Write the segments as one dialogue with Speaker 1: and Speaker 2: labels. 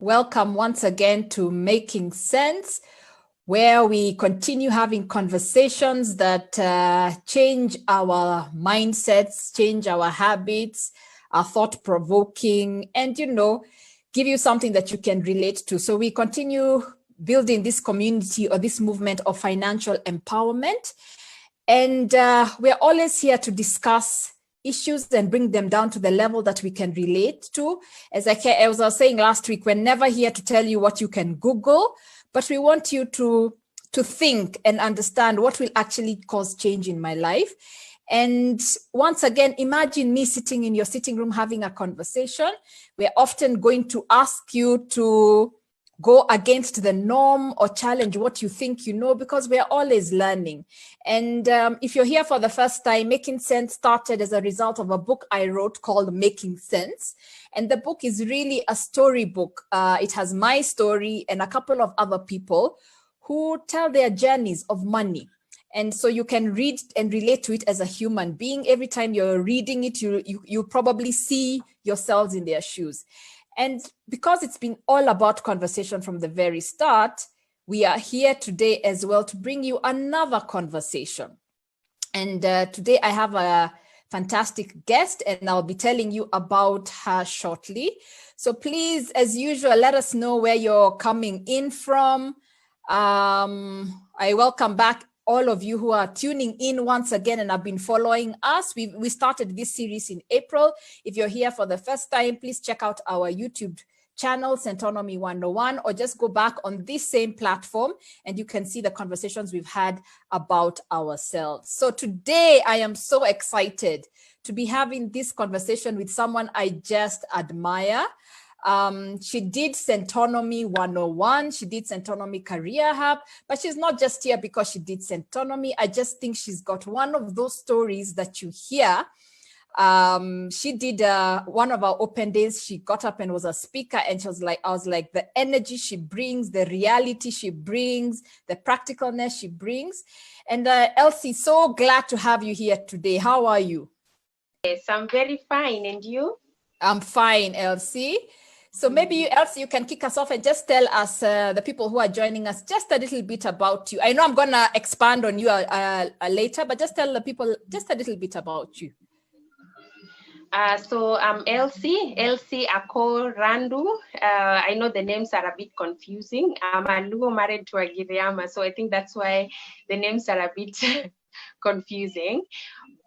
Speaker 1: Welcome once again to Making Sense, where we continue having conversations that change our mindsets, change our habits, are thought-provoking, and, give you something that you can relate to. So we continue building this community or this movement of financial empowerment. And we're always here to discuss issues and bring them down to the level that we can relate to. As I was saying last week, we're never here to tell you what you can Google, but we want you to think and understand what will actually cause change in my life. And once again, imagine me sitting in your sitting room having a conversation. We're often going to ask you to go against the norm or challenge what you think you know, because we're always learning. And if you're here for the first time, Making Sense started as a result of a book I wrote called Making Sense. And the book is really a storybook. It has my story and a couple of other people who tell their journeys of money. And so you can read and relate to it as a human being. Every time you're reading it, you probably see yourselves in their shoes. And because it's been all about conversation from the very start, we are here today as well to bring you another conversation. And today I have a fantastic guest, and I'll be telling you about her shortly. So please, as usual, let us know where you're coming in from. I welcome back all of you who are tuning in once again and have been following us. We started this series in April. If you're here for the first time, please check out our YouTube channel, Centonomy 101, or just go back on this same platform and you can see the conversations we've had about ourselves. So today I am so excited to be having this conversation with someone I just admire. She did Centonomy 101, she did Centonomy Career Hub, but she's not just here because she did Centonomy. I just think she's got one of those stories that you hear. She did one of our open days. She got up and was a speaker, and I was like, the energy she brings, the reality she brings, the practicalness she brings. And Elsie, so glad to have you here today. How are you?
Speaker 2: Yes, I'm very fine. And you?
Speaker 1: I'm fine, Elsie. So maybe Elsie, you can kick us off and just tell us, the people who are joining us, just a little bit about you. I know I'm going to expand on you later, but just tell the people just a little bit about you.
Speaker 2: So I'm Elsie Akoo Randu. I know the names are a bit confusing. I'm a Luo married to a Giriama, so I think that's why the names are a bit confusing.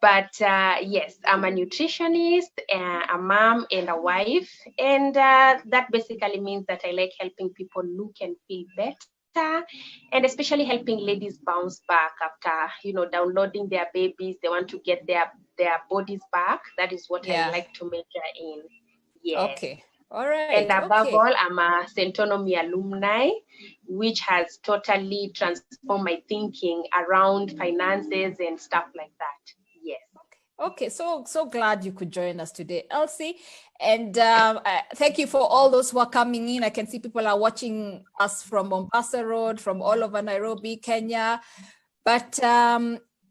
Speaker 2: But yes, I'm a nutritionist, a mom, and a wife. And that basically means that I like helping people look and feel better, and especially helping ladies bounce back after, downloading their babies. They want to get their bodies back. That is what I like to major in. Yes.
Speaker 1: Okay. All right.
Speaker 2: And above all, I'm a Centonomy alumni, which has totally transformed my thinking around finances and stuff like that. Yes.
Speaker 1: Okay, so glad you could join us today, Elsie. And thank you for all those who are coming in. I can see people are watching us from Mombasa Road, from all over Nairobi, Kenya. But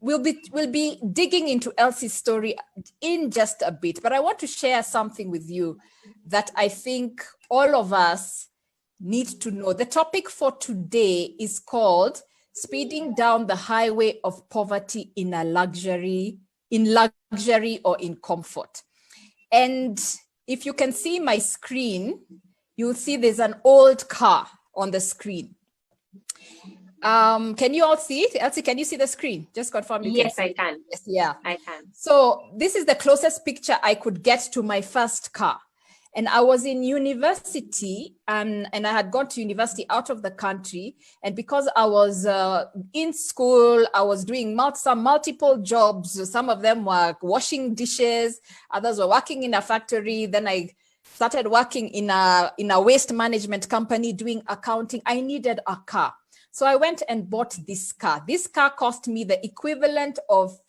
Speaker 1: we'll be digging into Elsie's story in just a bit. But I want to share something with you that I think all of us need to know. The topic for today is called Speeding Down the Highway of Poverty in luxury or in comfort. And if you can see my screen, you'll see there's an old car on the screen. Can you all see it? Elsie, can you see the screen? Just confirm you
Speaker 2: yes,
Speaker 1: can see
Speaker 2: I can.
Speaker 1: Yes, yeah.
Speaker 2: I can.
Speaker 1: So this is the closest picture I could get to my first car. And I was in university and I had gone to university out of the country. And because I was in school, I was doing multiple jobs. Some of them were washing dishes. Others were working in a factory. Then I started working in a waste management company doing accounting. I needed a car. So I went and bought this car. This car cost me the equivalent of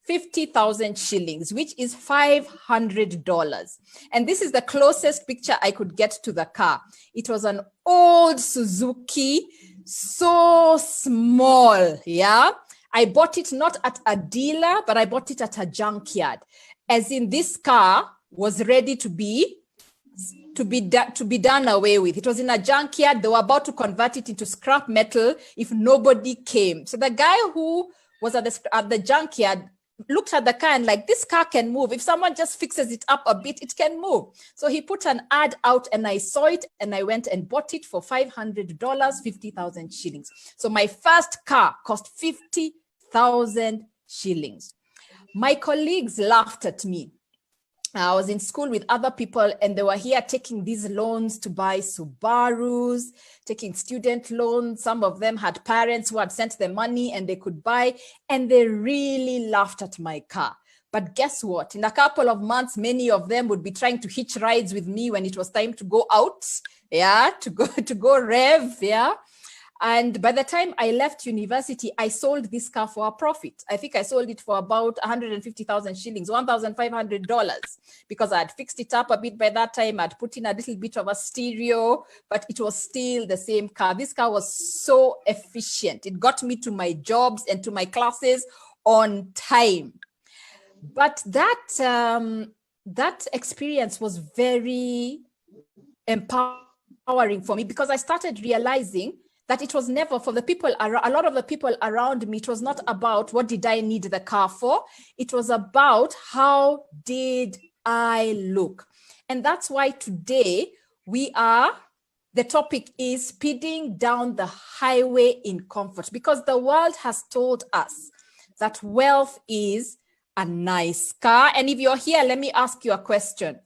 Speaker 1: 50,000 shillings, which is $500. And this is the closest picture I could get to the car. It was an old Suzuki, so small, yeah? I bought it not at a dealer, but I bought it at a junkyard. As in, this car was ready to be to be done away with. It was in a junkyard. They were about to convert it into scrap metal if nobody came. So the guy who was at the junkyard looked at the car and like, this car can move. If someone just fixes it up a bit, it can move. So he put an ad out and I saw it and I went and bought it for $500, 50,000 shillings. So my first car cost 50,000 shillings. My colleagues laughed at me. I was in school with other people and they were here taking these loans to buy Subarus, taking student loans. Some of them had parents who had sent them money and they could buy, and they really laughed at my car. But guess what? In a couple of months, many of them would be trying to hitch rides with me when it was time to go out, to go rev, And by the time I left university, I sold this car for a profit. I think I sold it for about 150,000 shillings, $1,500, because I had fixed it up a bit by that time. I'd put in a little bit of a stereo, but it was still the same car. This car was so efficient. It got me to my jobs and to my classes on time. But that experience was very empowering for me, because I started realizing that it was never for the people, a lot of the people around me, it was not about what did I need the car for. It was about how did I look. And that's why today the topic is speeding down the highway in comfort, because the world has told us that wealth is a nice car. And if you're here, let me ask you a question.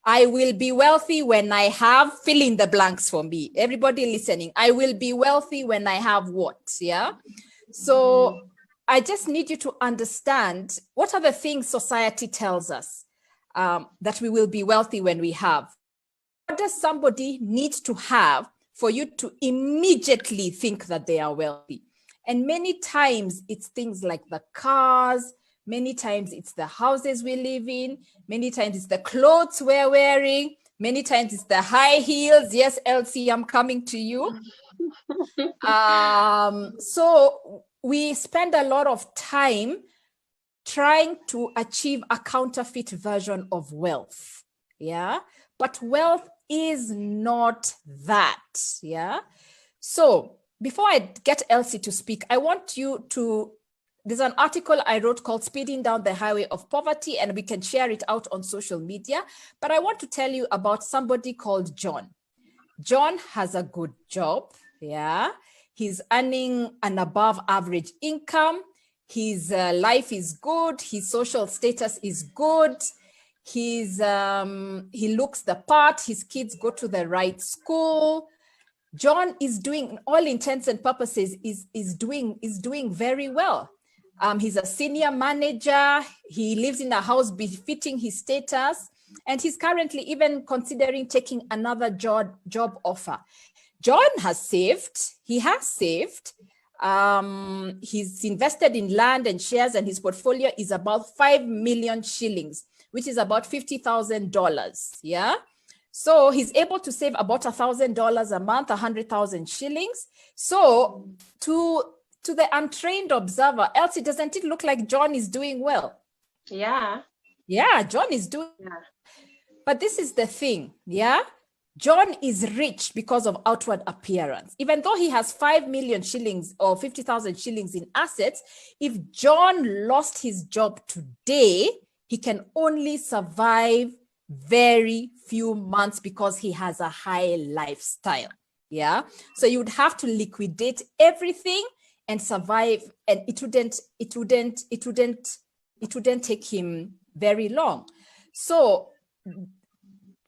Speaker 1: I will be wealthy when I have, fill in the blanks for me. Everybody listening, I will be wealthy when I have what, So I just need you to understand, what are the things society tells us that we will be wealthy when we have? What does somebody need to have for you to immediately think that they are wealthy? And many times it's things like the cars, many times it's the houses we live in. Many times it's the clothes we're wearing. Many times it's the high heels. Yes, Elsie, I'm coming to you. So we spend a lot of time trying to achieve a counterfeit version of wealth. But wealth is not that. So before I get Elsie to speak, I want you to, there's an article I wrote called Speeding Down the Highway of Poverty, and we can share it out on social media. But I want to tell you about somebody called John. John has a good job. He's earning an above average income. His life is good. His social status is good. He looks the part. His kids go to the right school. John is doing, all intents and purposes, is doing very well. He's a senior manager. He lives in a house befitting his status, and he's currently even considering taking another job offer. John has saved. He has saved. He's invested in land and shares, and his portfolio is about 5 million shillings, which is about $50,000. So he's able to save about $1,000 a month, 100,000 shillings. So to the untrained observer, Elsie, doesn't it look like John is doing well?
Speaker 2: Yeah,
Speaker 1: John is doing. But this is the thing, John is rich because of outward appearance. Even though he has 5 million shillings or 50,000 shillings in assets, if John lost his job today, he can only survive very few months because he has a high lifestyle. So you would have to liquidate everything and survive, and it wouldn't take him very long. So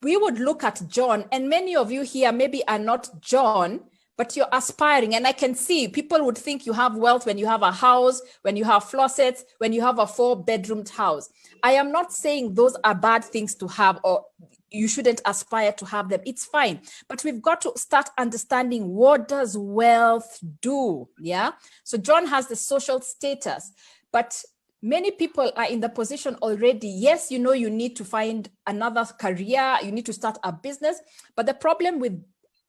Speaker 1: we would look at John, and many of you here maybe are not John, but you're aspiring. And I can see people would think you have wealth when you have a house, when you have faucets, when you have a 4-bedroomed house. I am not saying those are bad things to have, or you shouldn't aspire to have them. It's fine. But we've got to start understanding, what does wealth do? So John has the social status, but many people are in the position already. Yes, you need to find another career. You need to start a business. But the problem with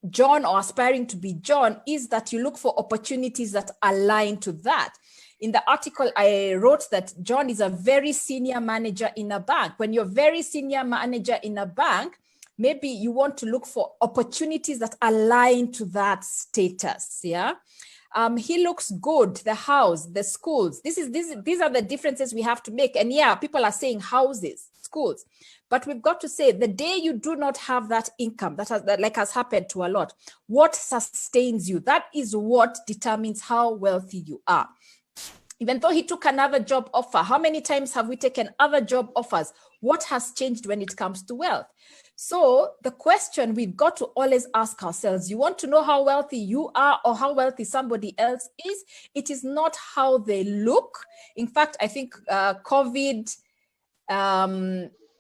Speaker 1: John, or aspiring to be John, is that you look for opportunities that align to that. In the article, I wrote that John is a very senior manager in a bank. When you're very senior manager in a bank, maybe you want to look for opportunities that align to that status. Yeah. He looks good, the house, the schools. These are the differences we have to make. And yeah, people are saying houses, schools, but we've got to say the day you do not have that income, that has happened to a lot, what sustains you? That is what determines how wealthy you are. Even though he took another job offer, how many times have we taken other job offers? What has changed when it comes to wealth? So the question we've got to always ask ourselves, you want to know how wealthy you are or how wealthy somebody else is? It is not how they look. In fact, I think COVID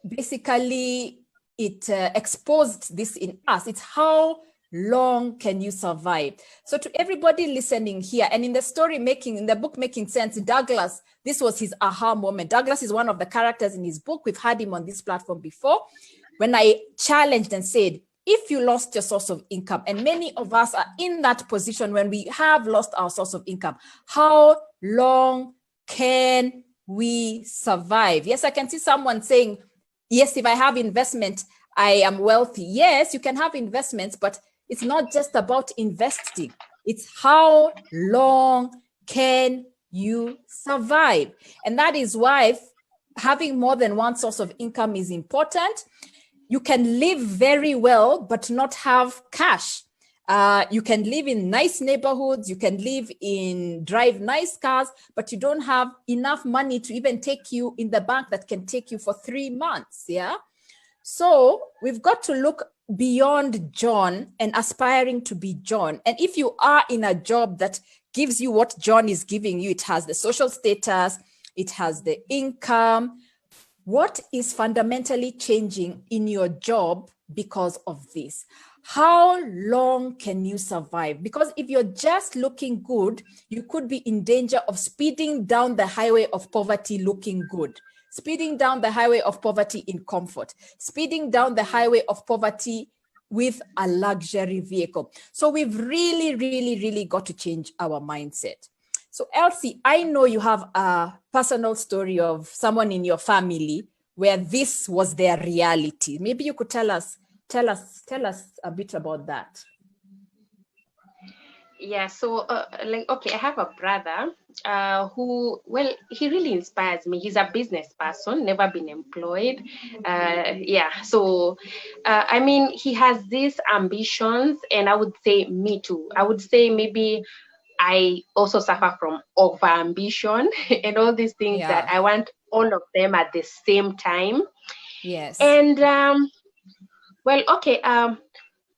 Speaker 1: basically it exposed this in us. It's how long can you survive? So to everybody listening here, and in the story in the book Making Sense, Douglas, this was his aha moment. Douglas is one of the characters in his book. We've had him on this platform before. When I challenged and said, if you lost your source of income, and many of us are in that position when we have lost our source of income, how long can we survive? Yes, I can see someone saying, yes, if I have investment, I am wealthy. Yes, you can have investments, but it's not just about investing. It's how long can you survive? And that is why having more than one source of income is important. You can live very well, but not have cash. You can live in nice neighborhoods. You can drive nice cars, but you don't have enough money to even take you in the bank that can take you for 3 months. Yeah. So we've got to look beyond John and aspiring to be John. And if you are in a job that gives you what John is giving you, it has the social status, it has the income. What is fundamentally changing in your job because of this? How long can you survive? Because if you're just looking good, you could be in danger of speeding down the highway of poverty looking good, speeding down the highway of poverty in comfort, speeding down the highway of poverty with a luxury vehicle. So we've really, really, really got to change our mindset. So Elsie, I know you have a personal story of someone in your family where this was their reality. Maybe you could tell us a bit about that.
Speaker 2: Yeah, so okay, I have a brother who, well, he really inspires me. He's a business person, never been employed. Yeah, so I mean, he has these ambitions, and I would say me too. I would say maybe I also suffer from over ambition and all these things that I want all of them at the same time.
Speaker 1: Yes.
Speaker 2: And well, okay.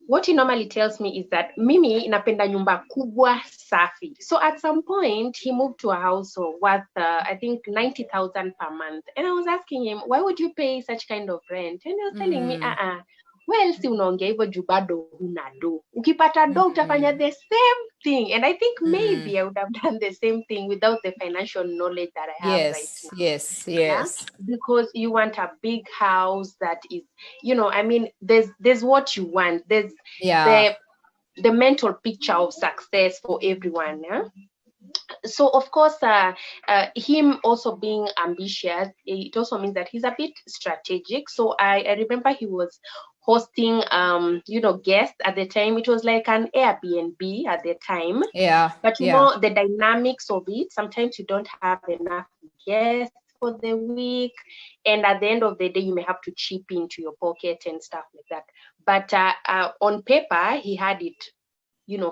Speaker 2: What he normally tells me is that mimi inapenda nyumba kubwa safi. So at some point he moved to a house worth I think 90,000 per month, and I was asking him, why would you pay such kind of rent? And he was telling me, well, si unaongea hivyo juu bado huna do. Ukipata do utafanya the same thing. And I think maybe I would have done the same thing without the financial knowledge that I have right now.
Speaker 1: Yes.
Speaker 2: Yeah? Because you want a big house that is, you know, I mean, there's what you want. There's the mental picture of success for everyone. Yeah? So of course, him also being ambitious, it also means that he's a bit strategic. So I remember he was hosting, guests at the time. It was like an Airbnb at the time.
Speaker 1: Yeah.
Speaker 2: But you know, the dynamics of it, sometimes you don't have enough guests for the week. And at the end of the day, you may have to chip into your pocket and stuff like that. But on paper, he had it,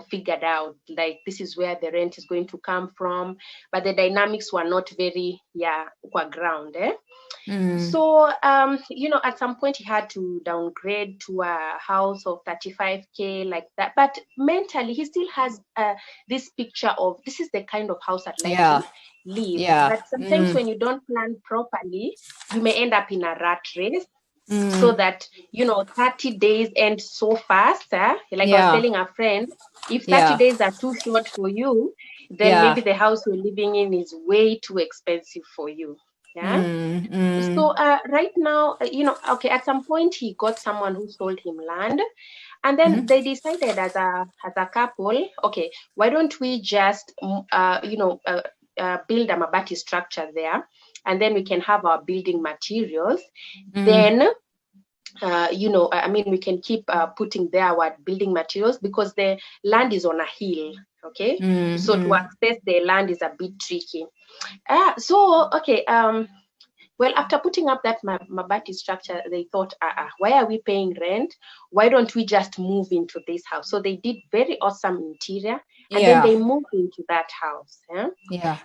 Speaker 2: figured out, like this is where the rent is going to come from, but the dynamics were not very qua ground. So at some point he had to downgrade to a house of 35k like that, but mentally he still has this picture of this is the kind of house I'd like to live. But sometimes when you don't plan properly, you may end up in a rat race. So that 30 days end so fast. I was telling a friend, if 30 days are too short for you, then maybe the house you're living in is way too expensive for you. So right now, at some point he got someone who sold him land, and then they decided as a couple, okay, why don't we just build a mabati structure there, and then we can have our building materials. Then I mean, we can keep putting there our building materials because the land is on a hill. Okay, so to access the land is a bit tricky. Well, after putting up that mabati structure, they thought, why are we paying rent? Why don't we just move into this house? So they did very awesome interior, and then they moved into that house.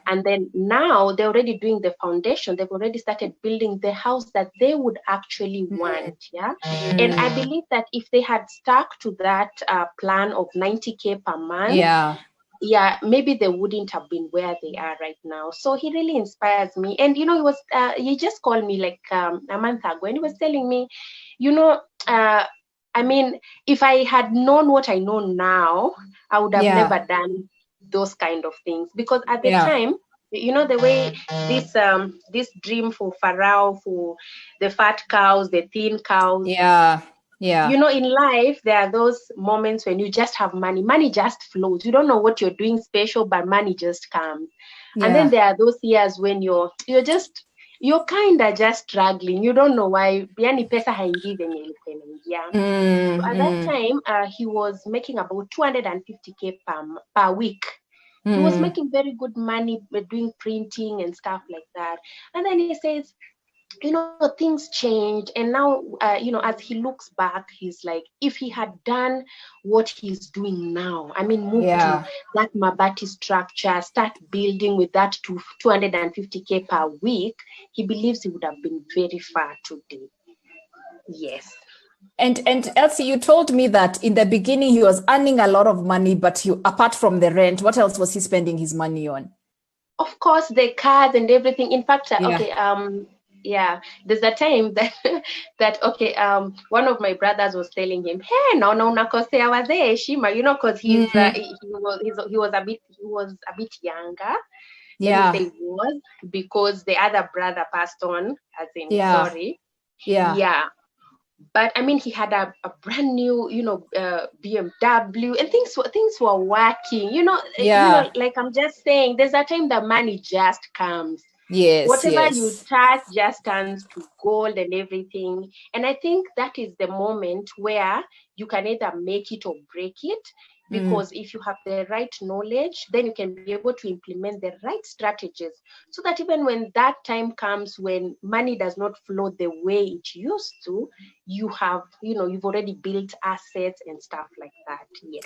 Speaker 2: And then now they're already doing the foundation. They've already started building the house that they would actually want. And I believe that if they had stuck to that plan of 90K per month, maybe they wouldn't have been where they are right now. So he really inspires me. And he just called me like a month ago, and he was telling me, I mean, if I had known what I know now, I would have never done those kind of things, because at the time, the way this dream for Pharaoh, for the fat cows, the thin cows, in life, there are those moments when you just have money. Money just flows. You don't know what you're doing special, but money just comes. And then there are those years when you're kind of just struggling. You don't know why. Yani pesa haingi venye ilikuwa inaingia. So at that time, he was making about 250K per week. He was making very good money doing printing and stuff like that. And then he says, things changed. And now, as he looks back, he's like, if he had done what he's doing now, I mean, move to that mabati structure, start building with that 250K per week, he believes he would have been very far today. Yes.
Speaker 1: And Elsie, you told me that in the beginning he was earning a lot of money, but apart from the rent, what else was he spending his money on?
Speaker 2: Of course, the cars and everything. In fact, there's a time that one of my brothers was telling him, hey, no unakosea wazee heshima, because he was a bit younger. Let me say was, because the other brother passed on, as in sorry. But I mean, he had a brand new, BMW, and things were working. Like I'm just saying, there's a time the money just comes. Whatever you touch just turns to gold and everything. And I think that is the moment where you can either make it or break it. Because if you have the right knowledge, then you can be able to implement the right strategies, so that even when that time comes when money does not flow the way it used to, you have, you've already built assets and stuff like that. Yes.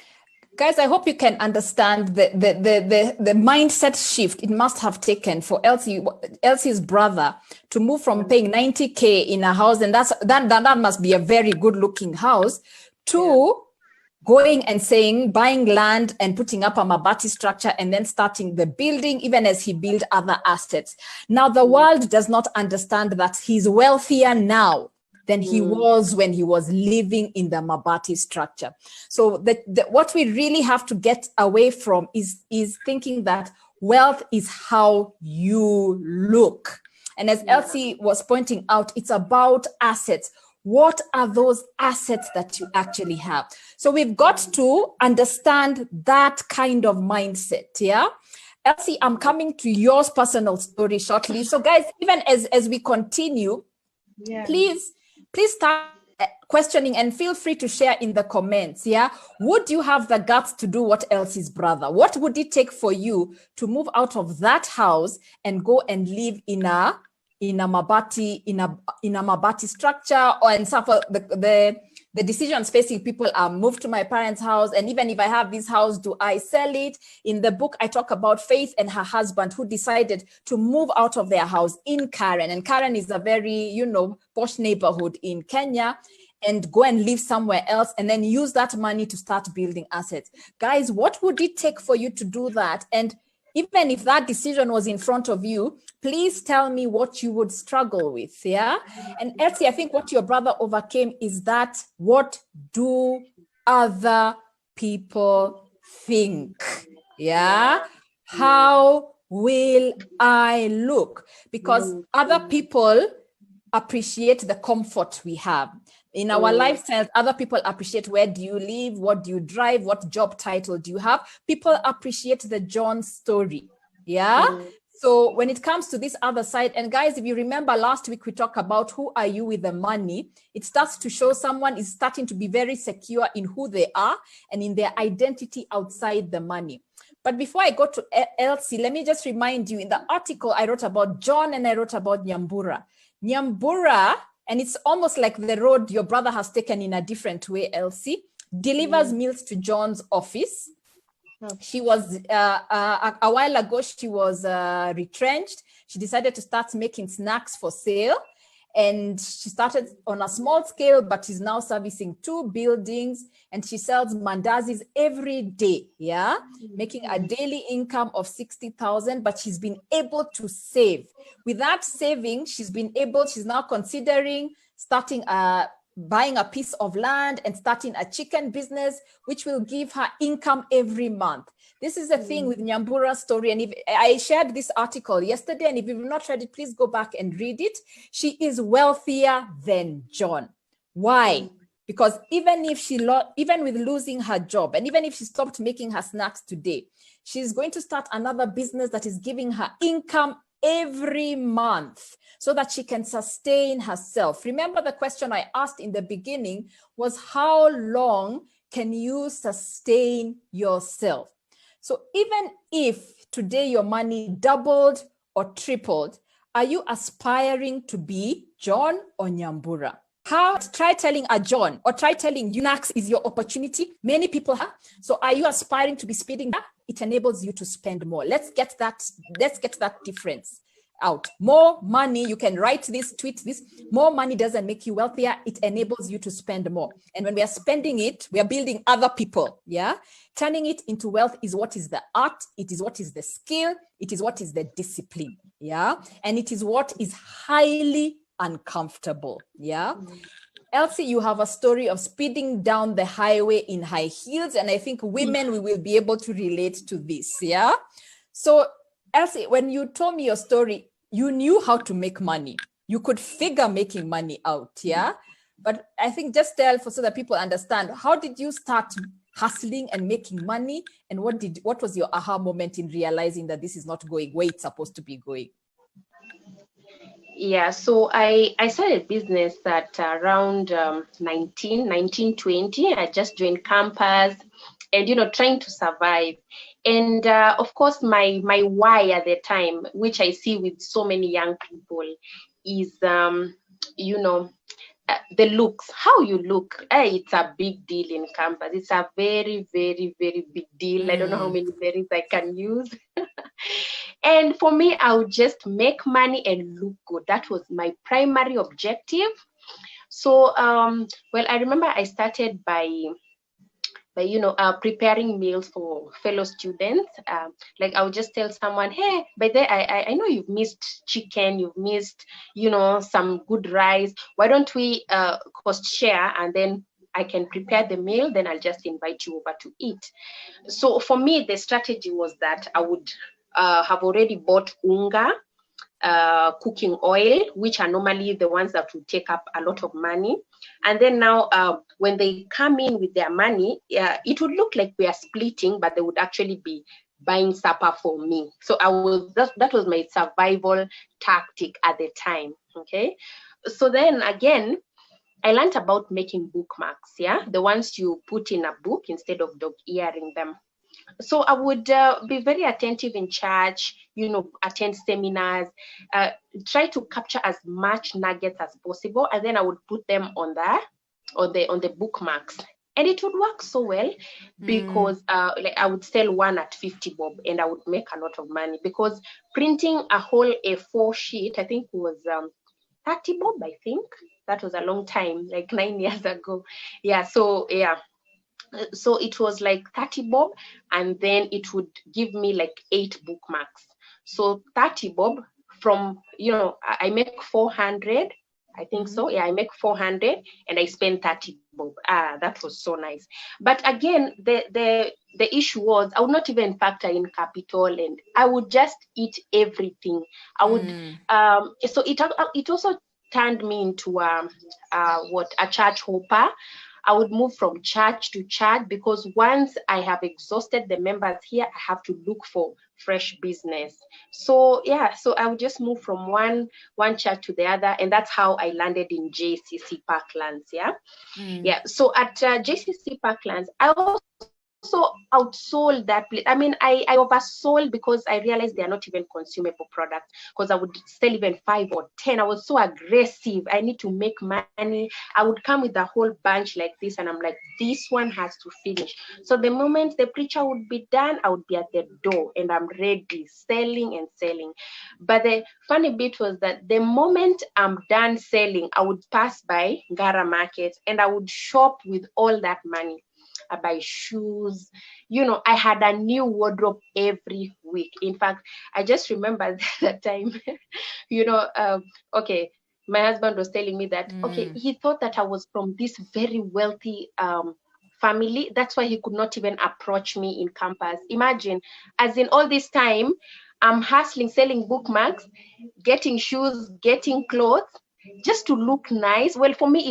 Speaker 1: Guys, I hope you can understand the mindset shift it must have taken for Elsie's brother to move from paying 90K in a house, and that must be a very good looking house, to going and saying, buying land and putting up a mabati structure and then starting the building, even as he built other assets. Now, the world does not understand that he's wealthier now than he was when he was living in the mabati structure. So what we really have to get away from is thinking that wealth is how you look. And as Elsie was pointing out, it's about assets. What are those assets that you actually have? So we've got to understand that kind of mindset, Elsie, I'm coming to your personal story shortly. So guys, even as we continue, please start questioning and feel free to share in the comments. Would you have the guts to do what Elsie's brother? What would it take for you to move out of that house and go and live in a mabati structure, or in some of the decisions facing people are move to my parents' house, and even if I have this house, do I sell it? In the book, I talk about Faith and her husband who decided to move out of their house in Karen, and Karen is a very posh neighborhood in Kenya, and go and live somewhere else and then use that money to start building assets. Guys, what would it take for you to do that? And even if that decision was in front of you, please tell me what you would struggle with, And Elsie, I think what your brother overcame is that, what do other people think? How will I look? Because other people appreciate the comfort we have. In our lifestyles, other people appreciate, where do you live? What do you drive? What job title do you have? People appreciate the John story. So when it comes to this other side, and guys, if you remember last week, we talked about who are you with the money. It starts to show someone is starting to be very secure in who they are and in their identity outside the money. But before I go to Elsie, let me just remind you, in the article I wrote about John and I wrote about Nyambura. Nyambura, and it's almost like the road your brother has taken in a different way, Elsie, delivers meals to John's office. She was, a while ago, she was retrenched. She decided to start making snacks for sale. And she started on a small scale, but she's now servicing 2 buildings. And she sells mandazis every day, making a daily income of 60,000, but she's been able to save. With that saving, she's now considering starting buying a piece of land and starting a chicken business, which will give her income every month. This is the thing with Nyambura's story. And if I shared this article yesterday, and if you've not read it, please go back and read it. She is wealthier than John. Why? Because even with losing her job, and even if she stopped making her snacks today, she's going to start another business that is giving her income every month so that she can sustain herself. Remember, the question I asked in the beginning was, how long can you sustain yourself? So even if today your money doubled or tripled, are you aspiring to be John or Nyambura? Try telling a John, or try telling you snacks is your opportunity. Many people have. So are you aspiring to be speeding up? It enables you to spend more. Let's get that difference out. More money, you can write this, tweet this. More money doesn't make you wealthier. It enables you to spend more. And when we are spending it, we are building other people. Turning it into wealth is what is the art. It is what is the skill. It is what is the discipline. And it is what is highly uncomfortable. Elsie, you have a story of speeding down the highway in high heels, and I think women, we will be able to relate to this. So Elsie, when you told me your story, you knew how to make money. You could figure making money out. But I think just tell so that people understand, how did you start hustling and making money, and what was your aha moment in realizing that this is not going where it's supposed to be going?
Speaker 2: Yeah, so I started business at around 1920. I just joined campus and, trying to survive. And of course, my why at the time, which I see with so many young people, is, the looks, how you look. It's a big deal in campus. It's a very, very, very big deal. I don't know how many berries I can use. And for me, I would just make money and look good. That was my primary objective. So, well, I remember I started by preparing meals for fellow students. Like I would just tell someone, hey, by the way, I know you've missed chicken, you've missed, some good rice. Why don't we cost share, and then I can prepare the meal, then I'll just invite you over to eat. So for me, the strategy was that I would have already bought unga, cooking oil, which are normally the ones that would take up a lot of money. And then now when they come in with their money, it would look like we are splitting, but they would actually be buying supper for me. So that was my survival tactic at the time. Okay. So then again, I learned about making bookmarks, the ones you put in a book instead of dog earing them. So I would be very attentive in church, attend seminars, try to capture as much nuggets as possible, and then I would put them on the bookmarks. And it would work so well because like I would sell one at 50 bob and I would make a lot of money, because printing a whole A4 sheet, I think was 30 bob, I think. That was a long time, like 9 years ago. So it was like 30 bob, and then it would give me like 8 bookmarks. So 30 bob from, I make 400, I think so. I make 400 and I spend 30 bob. That was so nice. But again, the issue was I would not even factor in capital, and I would just eat everything. I would, so it also turned me into a church hopper. I would move from church to church, because once I have exhausted the members here, I have to look for fresh business. So yeah, so I would just move from one church to the other, and that's how I landed in JCC Parklands. Yeah. So at JCC Parklands, I also outsold that place. I mean, I oversold, because I realized they are not even consumable products, because I would sell even 5 or 10. I was so aggressive. I need to make money. I would come with a whole bunch like this, and I'm like, this one has to finish. So the moment the preacher would be done, I would be at the door, and I'm ready, selling and selling. But the funny bit was that the moment I'm done selling, I would pass by Ngara Market, and I would shop with all that money. I buy shoes. I had a new wardrobe every week. In fact, I just remember that time, okay, my husband was telling me that, okay, he thought that I was from this very wealthy family. That's why he could not even approach me in campus. Imagine, as in all this time, I'm hustling, selling bookmarks, getting shoes, getting clothes, just to look nice. Well, for me,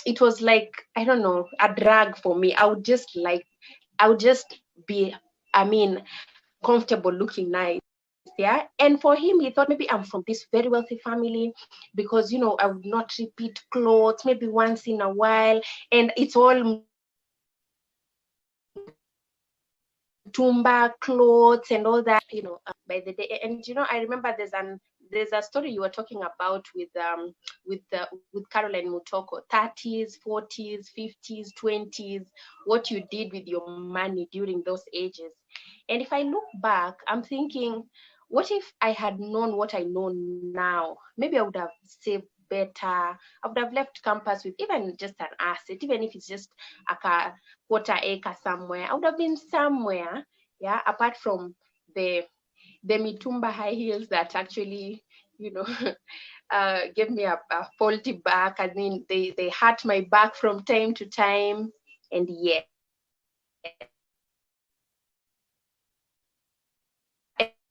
Speaker 2: it was like, I don't know, a drag for me. I would just be, comfortable looking nice. Yeah. And for him, he thought maybe I'm from this very wealthy family, because, I would not repeat clothes, maybe once in a while. And it's all tumba clothes and all that, by the day. And, I remember there's a story you were talking about with Caroline Mutoko, 30s, 40s, 50s, 20s, what you did with your money during those ages. And if I look back, I'm thinking, what if I had known what I know now? Maybe I would have saved better. I would have left campus with even just an asset, even if it's just a quarter acre somewhere. I would have been somewhere, yeah, apart from the mitumba high heels that actually, gave me a faulty back. I mean, they hurt my back from time to time. And yeah.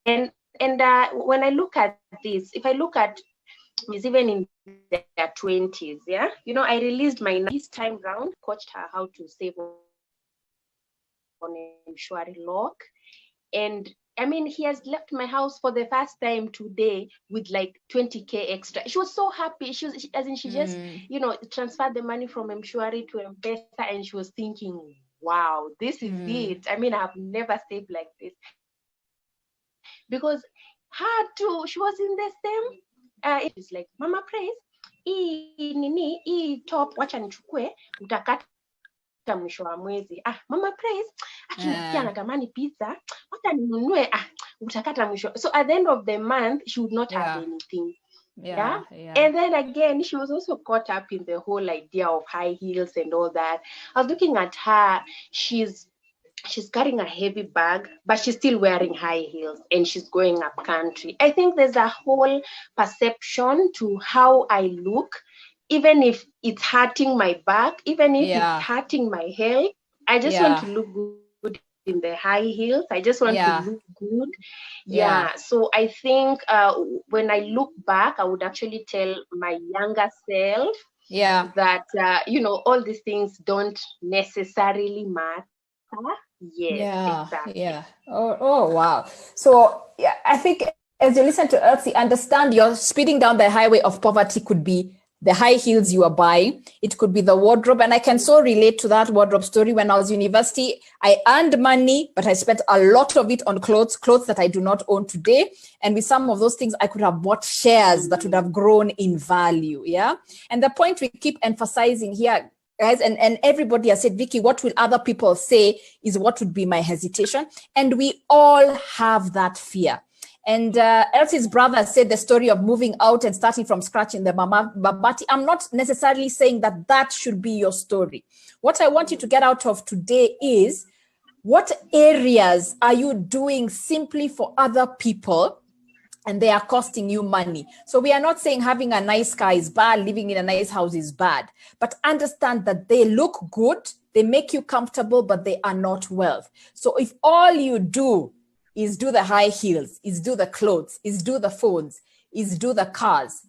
Speaker 2: And when I look at this, if I look at is even in their 20s, yeah, I released my this time round, coached her how to save on Mshwari lock. And I mean, he has left my house for the first time today with like 20K extra. She was so happy. She just, transferred the money from Mshwari to M-Pesa, and she was thinking, wow, this is it. I mean, I've never saved like this. Because her too, she was in the same, it's like, Mama Praise, hii top, wacha nichukue, utakata mwisho wa mwezi. Mama Praise, pia natamani pizza, wacha ninunue, utakata mwisho. So at the end of the month, she would not have anything. Yeah. And then again, she was also caught up in the whole idea of high heels and all that. I was looking at her, she's carrying a heavy bag, but she's still wearing high heels, and she's going up country. I think there's a whole perception to how I look, even if it's hurting my back, even if it's hurting my health. I just want to look good in the high heels. I just want to look good. Yeah. So I think when I look back, I would actually tell my younger self that, all these things don't necessarily matter. Exactly.
Speaker 1: Oh wow. So I think as you listen to Elsie, understand you're speeding down the highway of poverty could be the high heels you are buying. It could be the wardrobe. And I can so relate to that wardrobe story. When I was university, I earned money, but I spent a lot of it on clothes that I do not own today. And with some of those things, I could have bought shares that would have grown in value. Yeah. And the point we keep emphasizing here, guys, and everybody has said, Vicky, what will other people say is what would be my hesitation. And we all have that fear. And Elsie's brother said the story of moving out and starting from scratch in the Babati. I'm not necessarily saying that should be your story. What I want you to get out of today is, what areas are you doing simply for other people and they are costing you money? So we are not saying having a nice car is bad, living in a nice house is bad, but understand that they look good, they make you comfortable, but they are not wealth. So if all you do is do the high heels, is do the clothes, is do the phones, is do the cars,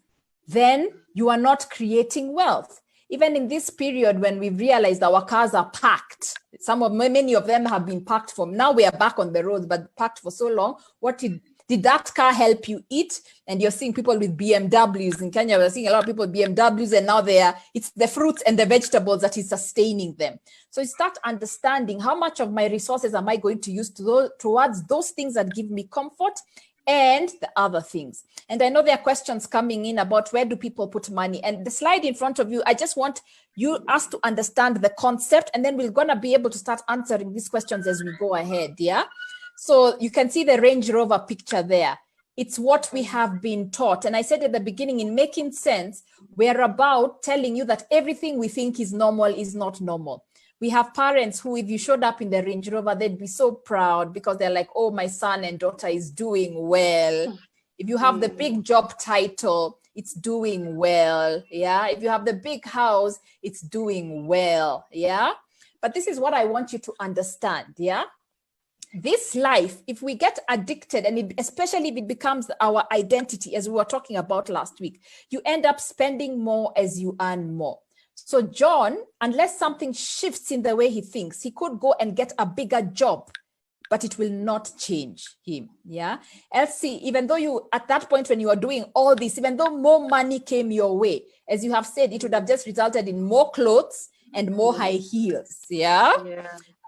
Speaker 1: then you are not creating wealth. even in this period when we realized our cars are packed, many of them have been packed for, now we are back on the roads, but packed for so long, what did that car help you eat? And you're seeing people with BMWs in Kenya. We're seeing a lot of people with BMWs, and now it's the fruits and the vegetables that is sustaining them. So you start understanding how much of my resources am I going to use towards those things that give me comfort and the other things. And I know there are questions coming in about where do people put money, and the slide in front of you, I just want us to understand the concept, and then we're going to be able to start answering these questions as we go ahead. Yeah. So you can see the Range Rover picture there. It's what we have been taught. And I said at the beginning, in making sense, we're about telling you that everything we think is normal is not normal. We have parents who, if you showed up in the Range Rover, they'd be so proud because they're like, oh, my son and daughter is doing well. If you have the big job title, it's doing well. Yeah. If you have the big house, it's doing well. Yeah. But this is what I want you to understand. Yeah. This life, if we get addicted, and especially if it becomes our identity, as we were talking about last week, you end up spending more as you earn more. So John, unless something shifts in the way he thinks, he could go and get a bigger job, but it will not change him. Yeah. Elsie, even though you, at that point when you are doing all this, even though more money came your way, as you have said, it would have just resulted in more clothes and more high heels. Yeah.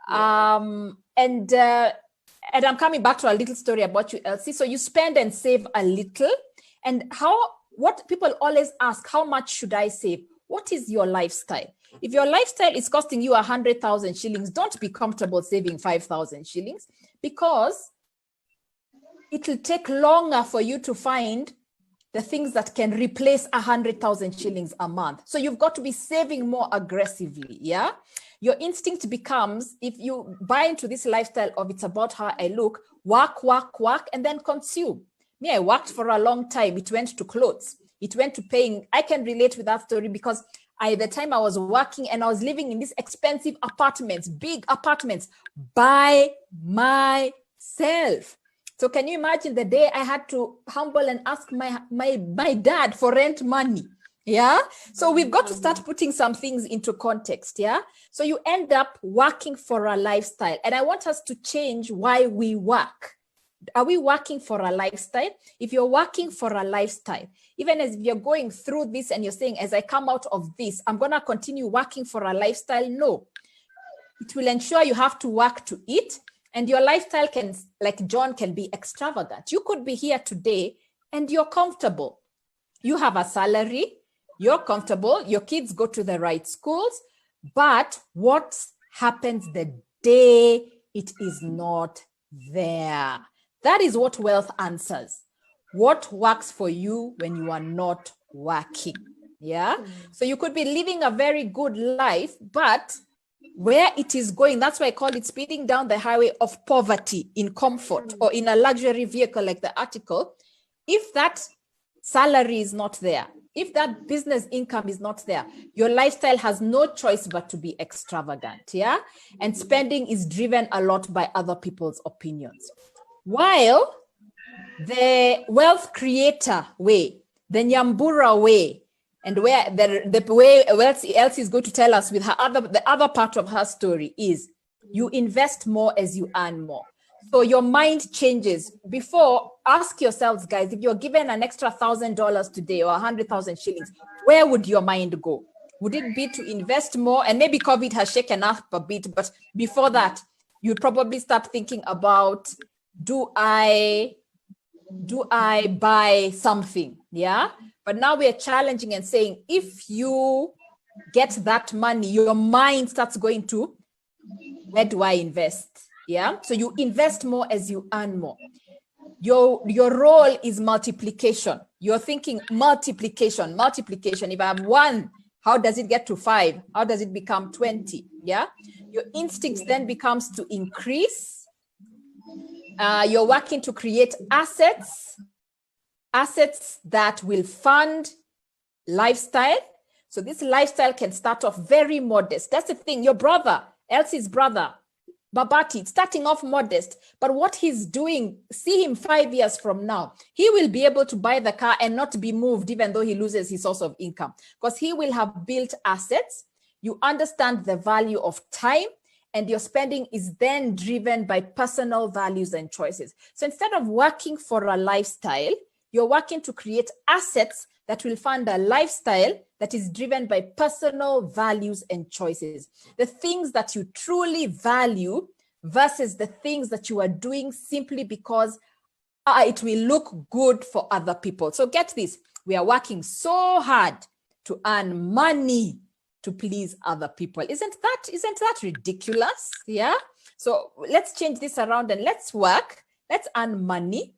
Speaker 1: And I'm coming back to a little story about you, Elsie. So you spend and save a little. And what people always ask, how much should I save? What is your lifestyle? If your lifestyle is costing you 100,000 shillings, don't be comfortable saving 5,000 shillings, because it will take longer for you to find the things that can replace 100,000 shillings a month. So you've got to be saving more aggressively. Yeah. Your instinct becomes, if you buy into this lifestyle of it's about how I look, work, and then consume. Me, I worked for a long time. It went to clothes. It went to paying. I can relate with that story because the time I was working and I was living in these expensive apartments, big apartments, by myself. So can you imagine the day I had to humble and ask my dad for rent money? Yeah. So we've got to start putting some things into context. Yeah. So you end up working for a lifestyle. And I want us to change why we work. Are we working for a lifestyle? If you're working for a lifestyle, even as you're going through this and you're saying, as I come out of this, I'm going to continue working for a lifestyle. No, it will ensure you have to work to eat. And your lifestyle can, like John, can be extravagant. You could be here today and you're comfortable. You have a salary. You're comfortable, your kids go to the right schools, but what happens the day it is not there? That is what wealth answers. What works for you when you are not working? Yeah. So you could be living a very good life, but where it is going, that's why I call it speeding down the highway of poverty in comfort or in a luxury vehicle like the article. If that salary is not there, if that business income is not there, your lifestyle has no choice but to be extravagant, yeah? And spending is driven a lot by other people's opinions. While the wealth creator way, the Nyambura way, and where the way Elsie is going to tell us with the other part of her story is you invest more as you earn more. So your mind changes. Before, ask yourselves, guys, if you're given an extra $1,000 today or 100,000 shillings, where would your mind go? Would it be to invest more? And maybe COVID has shaken up a bit, but before that, you'd probably start thinking about, do I buy something? Yeah. But now we are challenging and saying, if you get that money, your mind starts going to, where do I invest? Yeah. So you invest more as you earn more. Your role is multiplication. You're thinking multiplication. If I have 1, how does it get to 5? How does it become 20? Yeah. Your instinct then becomes to increase. You're working to create assets that will fund lifestyle. So this lifestyle can start off very modest. That's the thing. Your brother, Elsie's brother, Babati, starting off modest, but what he's doing, see him 5 years from now, he will be able to buy the car and not be moved, even though he loses his source of income, because he will have built assets. You understand the value of time, and your spending is then driven by personal values and choices. So instead of working for a lifestyle, you're working to create assets that will fund a lifestyle that is driven by personal values and choices. The things that you truly value versus the things that you are doing simply because it will look good for other people. So get this, we are working so hard to earn money to please other people. Isn't that ridiculous? Yeah. So let's change this around and let's earn money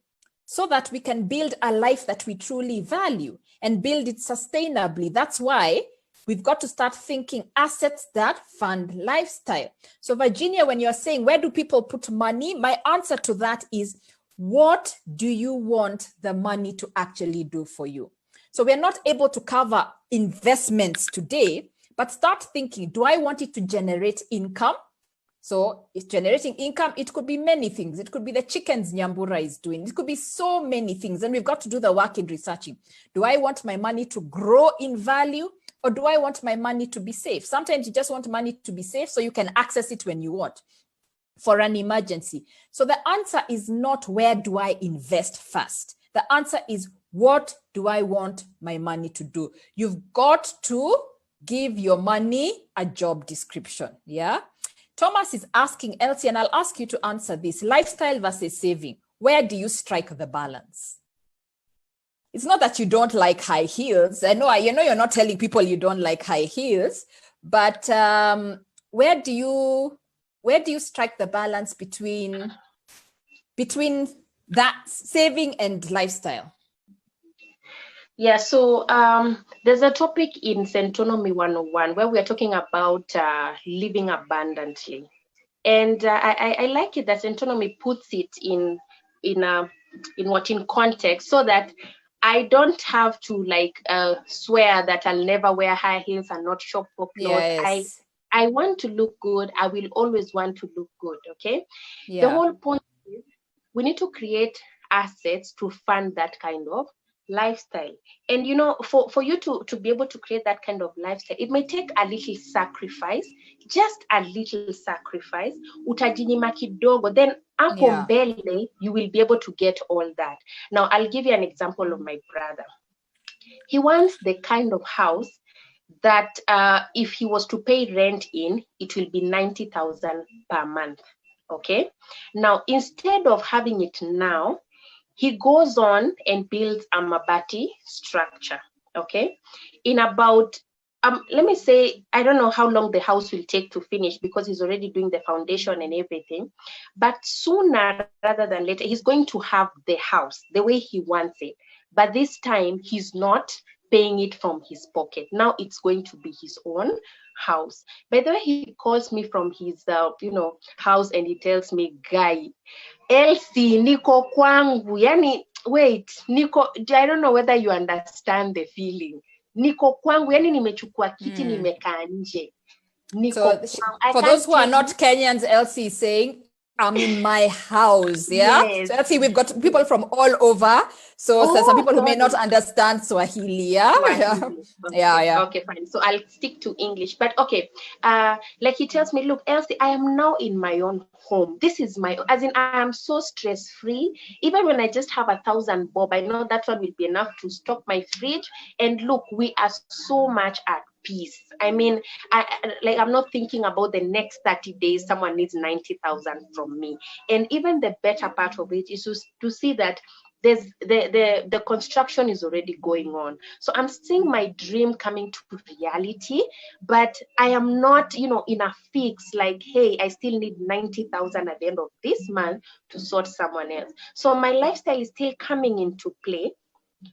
Speaker 1: so that we can build a life that we truly value and build it sustainably. That's why we've got to start thinking assets that fund lifestyle. So Virginia, when you're saying, where do people put money? My answer to that is, what do you want the money to actually do for you? So we're not able to cover investments today, but start thinking, do I want it to generate income? So it's generating income. It could be many things. It could be the chickens Nyambura is doing. It could be so many things. And we've got to do the work in researching. Do I want my money to grow in value, or do I want my money to be safe? Sometimes you just want money to be safe so you can access it when you want for an emergency. So the answer is not where do I invest first? The answer is, what do I want my money to do? You've got to give your money a job description. Yeah. Thomas is asking, Elsie, and I'll ask you to answer this: lifestyle versus saving. Where do you strike the balance? It's not that you don't like high heels. I know you're not telling people you don't like high heels, but where do you strike the balance between that saving and lifestyle?
Speaker 2: Yeah, so there's a topic in Centonomy 101 where we are talking about living abundantly. And I like it that Centonomy puts it in context, so that I don't have to swear that I'll never wear high heels and not shop for clothes.
Speaker 1: Yes.
Speaker 2: I want to look good. I will always want to look good, okay?
Speaker 1: Yeah.
Speaker 2: The whole point is we need to create assets to fund that kind of lifestyle. And for you to be able to create that kind of lifestyle, it may take a little sacrifice, just a little sacrifice. Utajinyima kidogo, then hapo mbele you will be able to get all that. Now I'll give you an example of my brother. He wants the kind of house that if he was to pay rent in, it will be 90,000 per month. Okay. Now instead of having it now, he goes on and builds a mabati structure, okay? In about, let me say, I don't know how long the house will take to finish because he's already doing the foundation and everything. But sooner rather than later, he's going to have the house the way he wants it. But this time, he's not paying it from his pocket. Now it's going to be his own house. By the way, he calls me from his, house, and he tells me, "Guy, Elsie, niko kwangu." Yani, wait, niko, I don't know whether you understand the feeling. Niko kwangu, yani nimechukua kiti nimekaa nje.
Speaker 1: So for those who are not Kenyans, Elsie is saying, I'm in my house. Yeah. Yes. So let's see, we've got people from all over. So some people who may not understand Swahili. Yeah.
Speaker 2: Swahili. Okay. Yeah. Okay, fine. So I'll stick to English. But okay. Like he tells me, look, Elsie, I am now in my own home. This is I am so stress-free. Even when I just have 1,000 bob, I know that one will be enough to stock my fridge. And look, we are so much at peace. I mean, I'm not thinking about the next 30 days, someone needs 90,000 from me. And even the better part of it is to see that there's the construction is already going on. So I'm seeing my dream coming to reality, but I am not, in a fix like, hey, I still need 90,000 at the end of this month to sort someone else. So my lifestyle is still coming into play.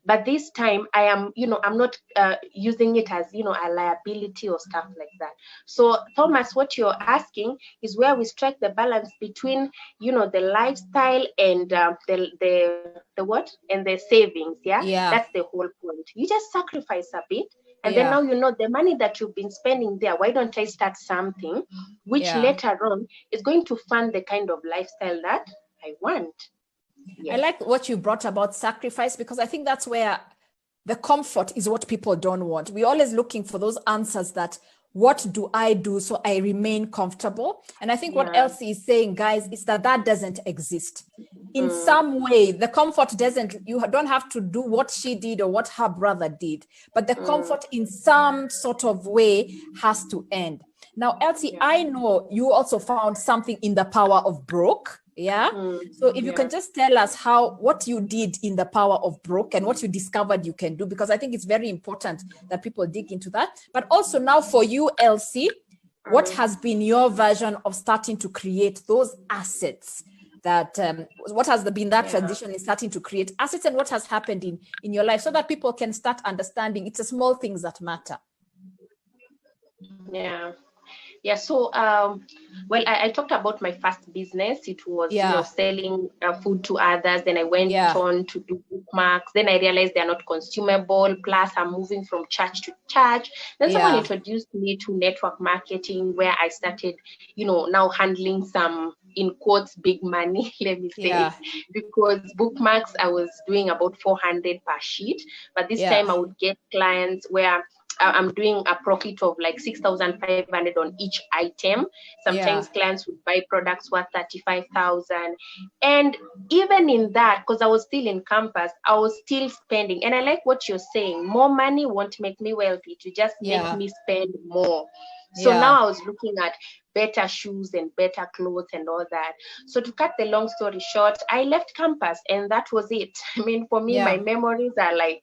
Speaker 2: But this time I am, I'm not using it as, a liability or stuff like that. So Thomas, what you're asking is where we strike the balance between, the lifestyle and the what? And the savings. Yeah. That's the whole point. You just sacrifice a bit And then now you know the money that you've been spending there, why don't I start something which later on is going to fund the kind of lifestyle that I want.
Speaker 1: I like what you brought about sacrifice, because I think that's where the comfort is what people don't want. We're always looking for those answers that, what do I do so I remain comfortable? And I think what Elsie is saying, guys, is that doesn't exist. In some way, the comfort doesn't, you don't have to do what she did or what her brother did, but the comfort in some sort of way has to end. Now, Elsie, I know you also found something in the power of broke. So if you can just tell us what you did in the power of broke and what you discovered you can do, because I think it's very important that people dig into that. But also now for you, Elsie, what has been your version of starting to create those assets? That what has been that transition in starting to create assets, and what has happened in your life, so that people can start understanding it's the small things that matter?
Speaker 2: So well, I talked about my first business. It was selling food to others. Then I went on to do bookmarks. Then I realized they're not consumable, plus I'm moving from church to church. Then someone introduced me to network marketing, where I started now handling some, in quotes, big money, let me say, because bookmarks I was doing about 400 per sheet, but this time I would get clients where I'm doing a profit of like 6,500 on each item. Sometimes clients would buy products worth 35,000. And even in that, because I was still in campus, I was still spending. And I like what you're saying. More money won't make me wealthy, to just make me spend more. So now I was looking at better shoes and better clothes and all that. So to cut the long story short, I left campus and that was it. I mean, for me, my memories are like,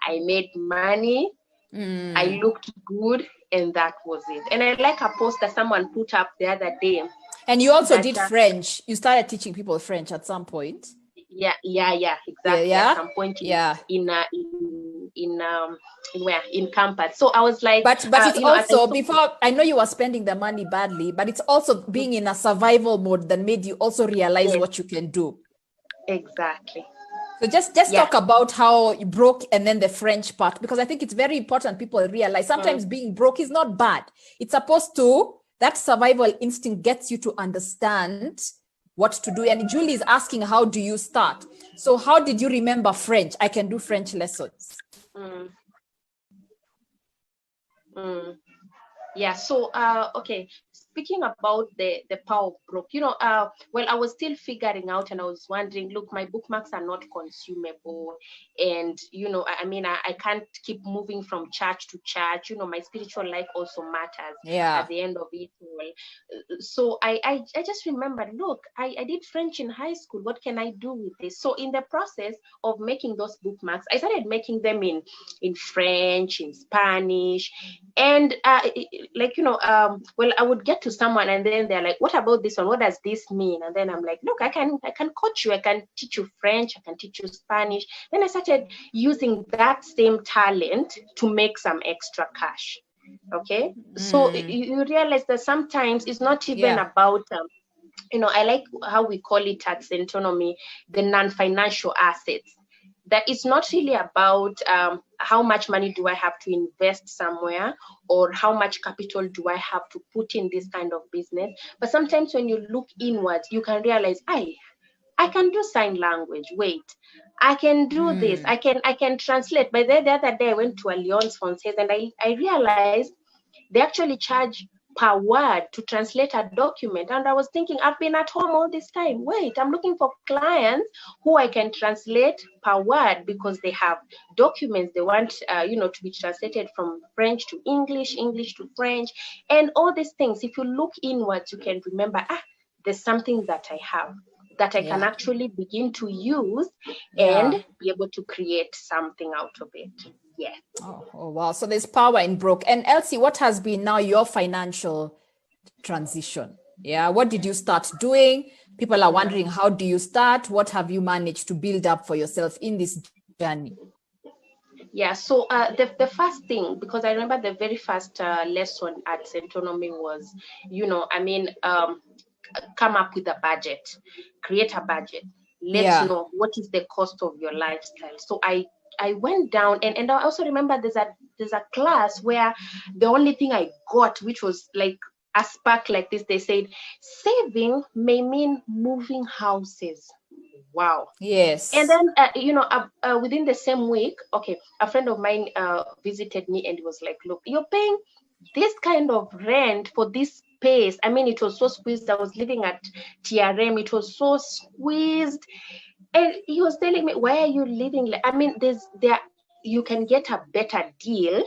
Speaker 2: I made money, I looked good, and that was it. And I like a post that someone put up the other day.
Speaker 1: And you also did French. You started teaching people French at some point.
Speaker 2: Exactly. At some point in campus. So I was like,
Speaker 1: but it's also, before, I know you were spending the money badly, but it's also being in a survival mode that made you also realize what you can do.
Speaker 2: Exactly.
Speaker 1: So just talk about how you broke, and then the French part, because I think it's very important people realize sometimes being broke is not bad. It's supposed to, that survival instinct gets you to understand what to do. And Julie is asking, how do you start? So how did you remember French? I can do French lessons.
Speaker 2: So okay, speaking about the power of broke, well, I was still figuring out, and I was wondering, look, my bookmarks are not consumable, and I mean, I can't keep moving from church to church. My spiritual life also matters at the end of it all. So I just remembered, look, I did French in high school. What can I do with this? So in the process of making those bookmarks, I started making them in French, in Spanish, and well, I would get to someone and then they're like, what about this one? What does this mean? And then I'm like, look, I can coach you. I can teach you French. I can teach you Spanish. Then I started using that same talent to make some extra cash. Okay. So you realize that sometimes it's not even about, I like how we call it at Centonomy, the non-financial assets. That it's not really about how much money do I have to invest somewhere, or how much capital do I have to put in this kind of business. But sometimes when you look inwards, you can realize, I can do sign language. Wait, I can do this. I can translate. But the other day I went to Alliance Française and I realized they actually charge per word to translate a document. And I was thinking, I've been at home all this time. Wait, I'm looking for clients who I can translate per word, because they have documents they want, to be translated from French to English, English to French, and all these things. If you look inwards, you can remember, there's something that I have that I can actually begin to use and be able to create something out of it. Yeah.
Speaker 1: Oh, wow. So there's power in broke. And Elsie, what has been now your financial transition? What did you start doing? People are wondering, how do you start? What have you managed to build up for yourself in this journey?
Speaker 2: So the first thing, because I remember the very first lesson at Centonomy was, come up with a budget, create a budget. Let's know what is the cost of your lifestyle. So I I went down, and I also remember there's a class where the only thing I got, which was like a spark like this, they said saving may mean moving houses. Wow.
Speaker 1: Yes.
Speaker 2: And then, within the same week, okay, a friend of mine visited me and he was like, look, you're paying this kind of rent for this space. I mean, it was so squeezed. I was living at TRM. It was so squeezed. And he was telling me, why are you living? I mean, you can get a better deal,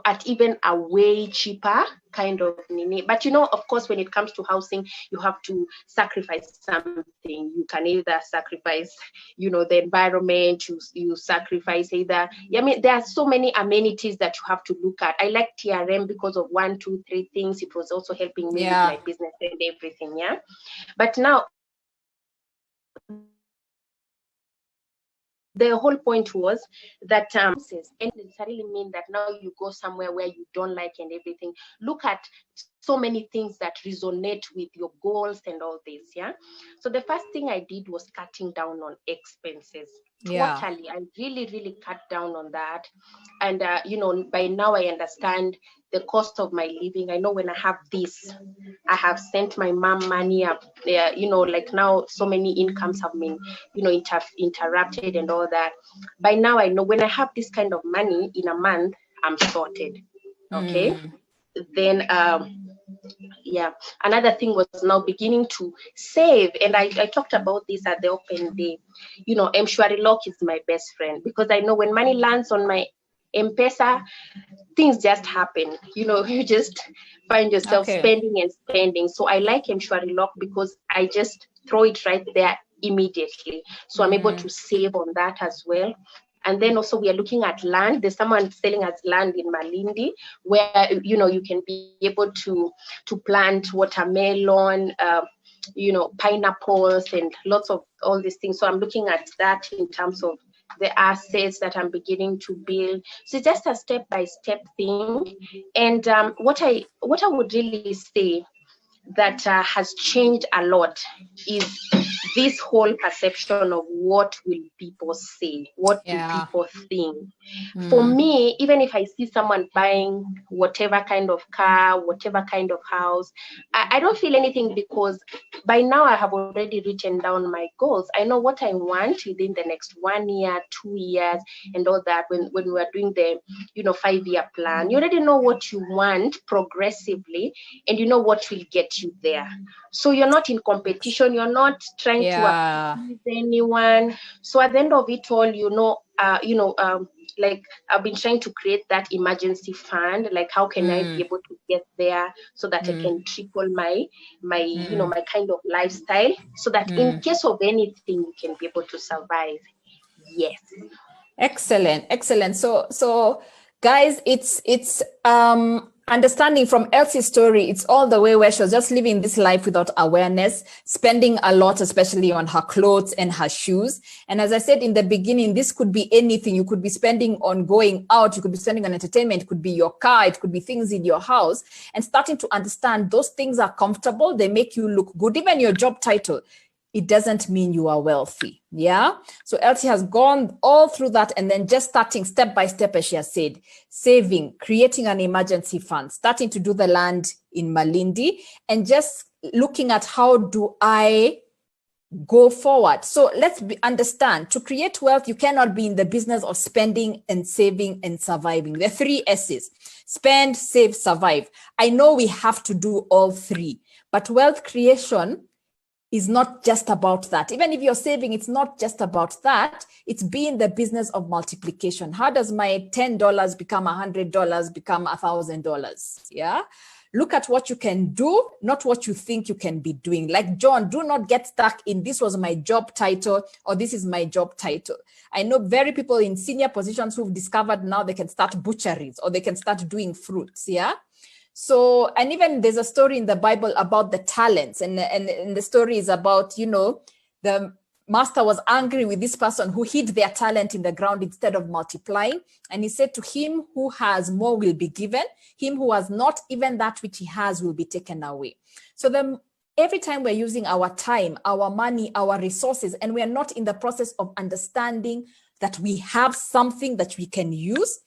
Speaker 2: at even a way cheaper kind of nini. But of course, when it comes to housing, you have to sacrifice something. You can either sacrifice, the environment, you sacrifice either. I mean, there are so many amenities that you have to look at. I like TRM because of 1, 2, 3 things. It was also helping me with my business and everything. Yeah. But now, the whole point was that and necessarily mean that now you go somewhere where you don't like and everything. Look at so many things that resonate with your goals and all this. Yeah. So the first thing I did was cutting down on expenses.
Speaker 1: Yeah.
Speaker 2: Totally. I really, really cut down on that. And, by now I understand the cost of my living. I know when I have this, I have sent my mom money up there, like now so many incomes have been, interrupted and all that. By now I know when I have this kind of money in a month, I'm sorted. Okay. Then, another thing was now beginning to save. And I talked about this at the open day. M-Shwari Lock is my best friend, because I know when money lands on my M-Pesa, things just happen. You just find yourself spending and spending. So I like M-Shwari Lock because I just throw it right there immediately. So I'm able to save on that as well. And then also we are looking at land. There's someone selling us land in Malindi where, you can be able to plant watermelon, pineapples and lots of all these things. So I'm looking at that in terms of the assets that I'm beginning to build. So it's just a step-by-step thing. And what I would really say that has changed a lot is this whole perception of what will people say, what do people think. For me, even if I see someone buying whatever kind of car, whatever kind of house, I don't feel anything, because by now I have already written down my goals. I know what I want within the next 1 year, 2 years, and all that. When we are doing the 5-year plan, you already know what you want progressively, and you know what will get you there. So you're not in competition, you're not trying to appease anyone. So at the end of it all, like I've been trying to create that emergency fund. Like, how can I be able to get there so that I can triple my my kind of lifestyle, so that in case of anything, you can be able to survive. Yes.
Speaker 1: Excellent. So guys, it's understanding from Elsie's story, it's all the way where she was just living this life without awareness, spending a lot, especially on her clothes and her shoes. And as I said in the beginning, this could be anything. You could be spending on going out, you could be spending on entertainment, it could be your car, it could be things in your house, and starting to understand those things are comfortable, they make you look good. Even your job title, it doesn't mean you are wealthy. Yeah. So Elsie has gone all through that, and then just starting step by step, as she has said, saving, creating an emergency fund, starting to do the land in Malindi, and just looking at how do I go forward. So let's understand, to create wealth, you cannot be in the business of spending and saving and surviving. The 3 S's: spend, save, survive. I know we have to do all 3, but wealth creation is not just about that. Even if you're saving, it's not just about that. It's being the business of multiplication. How does my $10 become $100, become $1,000? Yeah. Look at what you can do, not what you think you can be doing. Like John, do not get stuck in this was my job title or this is my job title. I know very people in senior positions who've discovered now they can start butcheries or they can start doing fruits. Yeah. So, and even there's a story in the Bible about the talents, and the story is about, the master was angry with this person who hid their talent in the ground instead of multiplying. And he said, to him who has more will be given, him who has not, even that which he has will be taken away. So every time we're using our time, our money, our resources, and we're not in the process of understanding that we have something that we can use.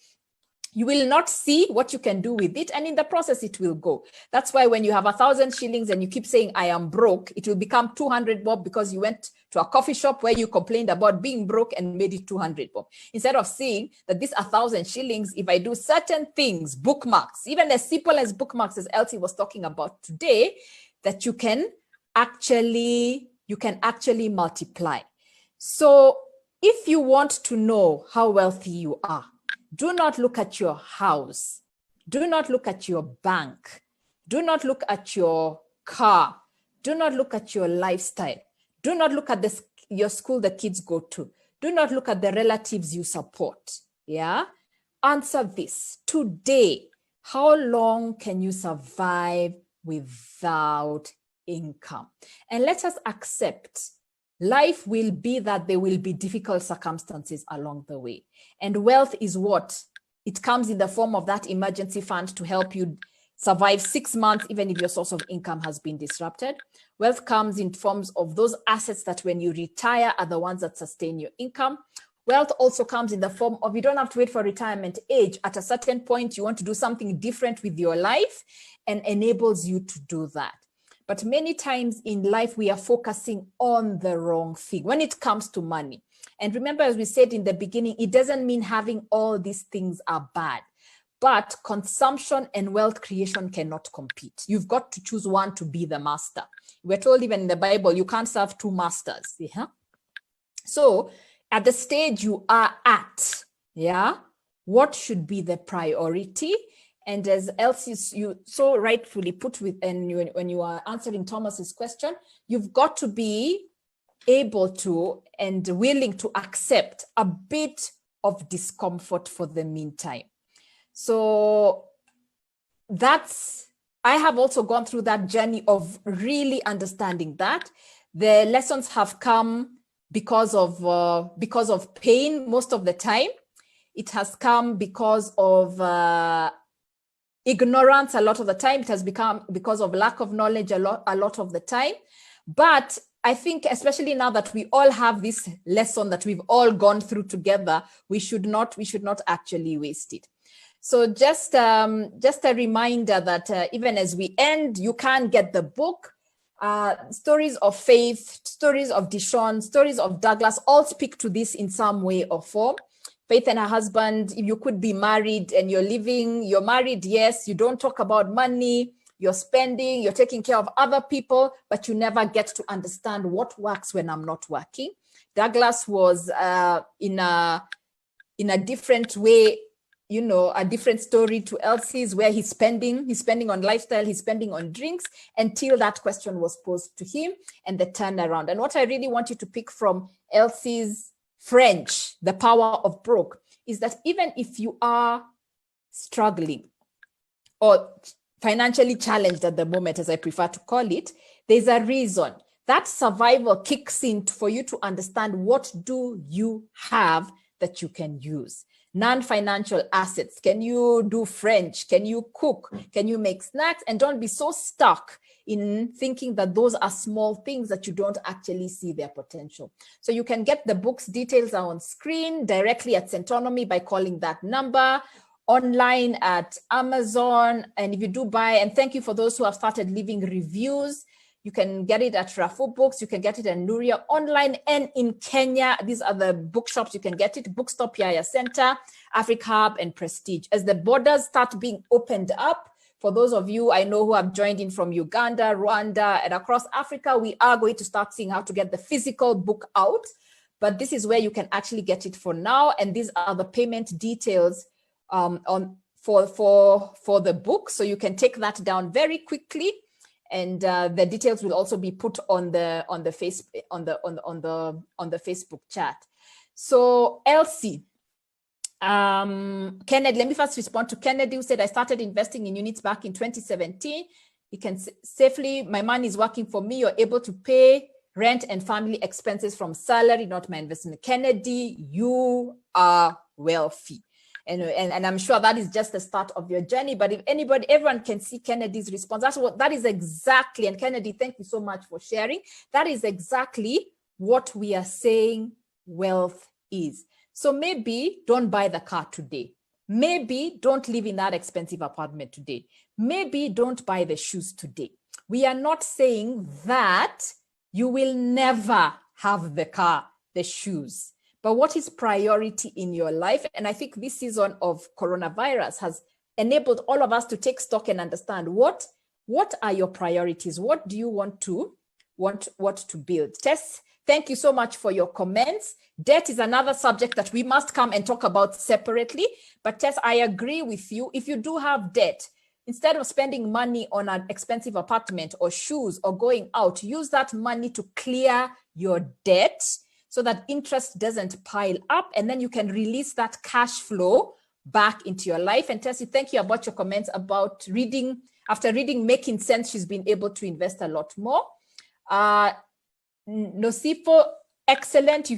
Speaker 1: You will not see what you can do with it, and in the process it will go. That's why when you have 1,000 shillings and you keep saying I am broke, it will become 200 bob because you went to a coffee shop where you complained about being broke and made it 200 bob. Instead of seeing that this 1,000 shillings, if I do certain things, bookmarks, even as simple as bookmarks, as Elsie was talking about today, that you can actually multiply. So if you want to know how wealthy you are, do not look at your house. Do not look at your bank. Do not look at your car. Do not look at your lifestyle. Do not look at your school the kids go to. Do not look at the relatives you support. Yeah? Answer this. Today, how long can you survive without income? And let us accept life will be that there will be difficult circumstances along the way. And wealth is what? It comes in the form of that emergency fund to help you survive 6 months, even if your source of income has been disrupted. Wealth comes in forms of those assets that when you retire are the ones that sustain your income. Wealth also comes in the form of, you don't have to wait for retirement age. At a certain point, you want to do something different with your life and enables you to do that. But many times in life, we are focusing on the wrong thing when it comes to money. And remember, as we said in the beginning, it doesn't mean having all these things are bad, but consumption and wealth creation cannot compete. You've got to choose one to be the master. We're told even in the Bible, you can't serve two masters. Yeah? So at the stage you are at, yeah, what should be the priority? And as Elsie, you so rightfully put with, and when you are answering Thomas's question, you've got to be able to and willing to accept a bit of discomfort for the meantime. So I have also gone through that journey of really understanding that. The lessons have come because of pain most of the time. It has come because of ignorance a lot of the time. It has become because of lack of knowledge a lot of the time. But I think especially now that we all have this lesson that we've all gone through together, we should not actually waste it. So just a reminder that even as we end, you can get the book. Stories of Faith, stories of Dishon, stories of Douglas all speak to this in some way or form. Faith and her husband, if you could be married and you're married, yes, you don't talk about money, you're spending, you're taking care of other people, but you never get to understand what works when I'm not working. Douglas was in a different way, you know, a different story to Elsie's, where he's spending on lifestyle, he's spending on drinks until that question was posed to him and the turnaround. And what I really want you to pick from Elsie's French, The Power of Broke, is that even if you are struggling or financially challenged at the moment, as I prefer to call it, there's a reason. That survival kicks in for you to understand what do you have that you can use. Non-financial assets. Can you do French? Can you cook? Can you make snacks? And don't be so stuck in thinking that those are small things that you don't actually see their potential. So you can get the book's details are on screen directly at Centonomy by calling that number, online at Amazon. And if you do buy, and thank you for those who have started leaving reviews, you can get it at Rafu Books, you can get it at Nuria online, and in Kenya, these are the bookshops you can get it, Bookstop Yaya Center, Africa Hub, and Prestige. As the borders start being opened up, for those of you I know who have joined in from Uganda, Rwanda, and across Africa, we are going to start seeing how to get the physical book out, but this is where you can actually get it for now, and these are the payment details for the book, so you can take that down very quickly. And the details will also be put on the Facebook chat. So Elsie, Kennedy, let me first respond to Kennedy, who said, I started investing in units back in 2017. You can safely, my money is working for me. You're able to pay rent and family expenses from salary, not my investment. Kennedy, you are wealthy. And I'm sure that is just the start of your journey. But if everyone can see Kennedy's response, that is exactly, and Kennedy, thank you so much for sharing. That is exactly what we are saying wealth is. So maybe don't buy the car today. Maybe don't live in that expensive apartment today. Maybe don't buy the shoes today. We are not saying that you will never have the car, the shoes. But what is priority in your life? And I think this season of coronavirus has enabled all of us to take stock and understand what are your priorities? What do you want to build? Tess, thank you so much for your comments. Debt is another subject that we must come and talk about separately. But Tess, I agree with you. If you do have debt, instead of spending money on an expensive apartment or shoes or going out, use that money to clear your debt so that interest doesn't pile up, and then you can release that cash flow back into your life. And Tessie, thank you about your comments about reading. After reading Making Sense, she's been able to invest a lot more. Nosifo, excellent.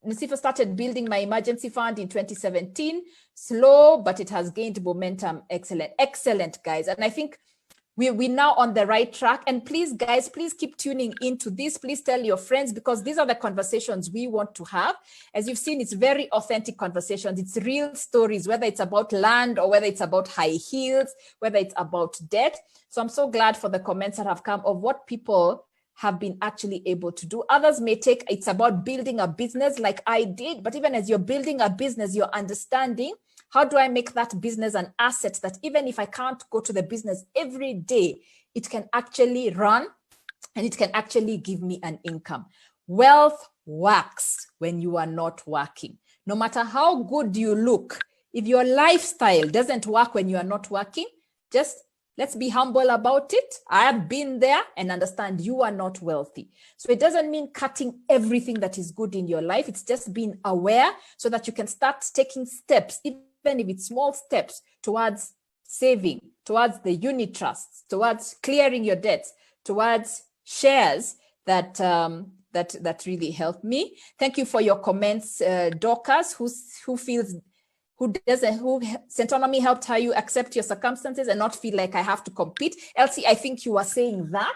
Speaker 1: Nosifo started building my emergency fund in 2017. Slow, but it has gained momentum. Excellent. Excellent, guys. And I think we're now on the right track. And please, guys, please keep tuning into this. Please tell your friends, because these are the conversations we want to have. As you've seen, it's very authentic conversations. It's real stories, whether it's about land or whether it's about high heels, whether it's about debt. So I'm so glad for the comments that have come of what people have been actually able to do. Others may take, it's about building a business like I did, but even as you're building a business, you're understanding, how do I make that business an asset that even if I can't go to the business every day, it can actually run and it can actually give me an income. Wealth works when you are not working. No matter how good you look, if your lifestyle doesn't work when you are not working, just let's be humble about it. I have been there and understand you are not wealthy. So it doesn't mean cutting everything that is good in your life. It's just being aware so that you can start taking steps, even if it's small steps, towards saving, towards the unit trusts, towards clearing your debts, towards shares that really help me. Thank you for your comments, Dorcas, who Centonomy helped how you accept your circumstances and not feel like I have to compete. Elsie, I think you were saying that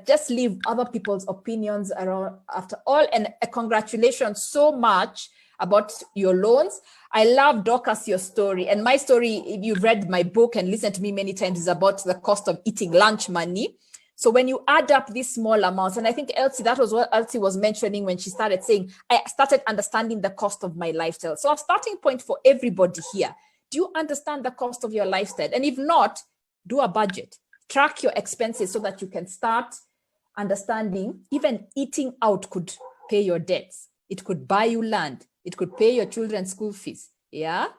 Speaker 1: just leave other people's opinions around after all. And congratulations so much about your loans. I love, Dorcas, your story. And my story, if you've read my book and listened to me many times, is about the cost of eating lunch money. So when you add up these small amounts, and I think Elsie, that was what Elsie was mentioning when she started saying, I started understanding the cost of my lifestyle. So a starting point for everybody here, do you understand the cost of your lifestyle? And if not, do a budget, track your expenses so that you can start understanding even eating out could pay your debts. It could buy you land. It could pay your children's school fees. Yeah.